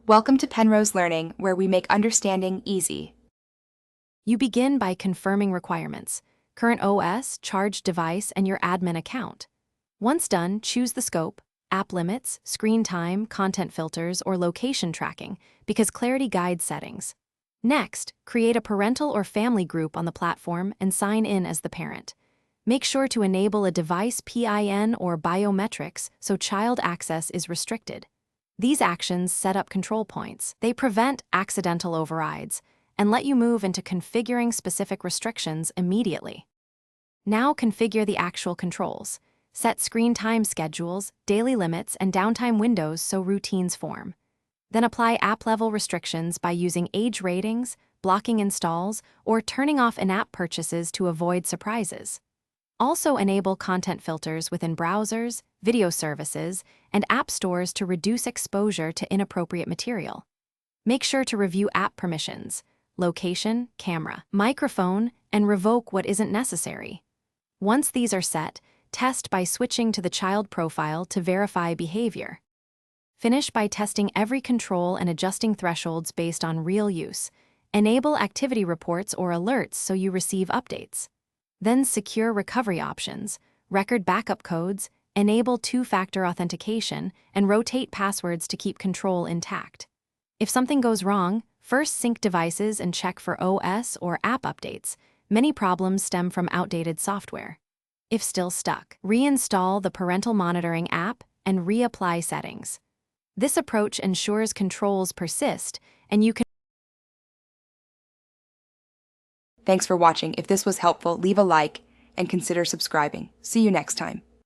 Welcome to Penrose Learning, where we make understanding easy. You begin by confirming requirements: current OS, charged device, and your admin account. Once done, choose the scope, app limits, screen time, content filters, or location tracking, because clarity guides settings. Next, create a parental or family group on the platform and sign in as the parent. Make sure to enable a device PIN or biometrics so child access is restricted. These actions set up control points. They prevent accidental overrides and let you move into configuring specific restrictions immediately. Now configure the actual controls. Set screen time schedules, daily limits, and downtime windows so routines form. Then apply app-level restrictions by using age ratings, blocking installs, or turning off in-app purchases to avoid surprises. Also enable content filters within browsers, video services, and app stores to reduce exposure to inappropriate material. Make sure to review app permissions, location, camera, microphone, and revoke what isn't necessary. Once these are set, test by switching to the child profile to verify behavior. Finish by testing every control and adjusting thresholds based on real use. Enable activity reports or alerts so you receive updates. Then secure recovery options, record backup codes, enable two-factor authentication, and rotate passwords to keep control intact. If something goes wrong, first sync devices and check for OS or app updates. Many problems stem from outdated software. If still stuck, reinstall the parental monitoring app and reapply settings. This approach ensures controls persist and you can. Thanks for watching. If this was helpful, leave a like and consider subscribing. See you next time.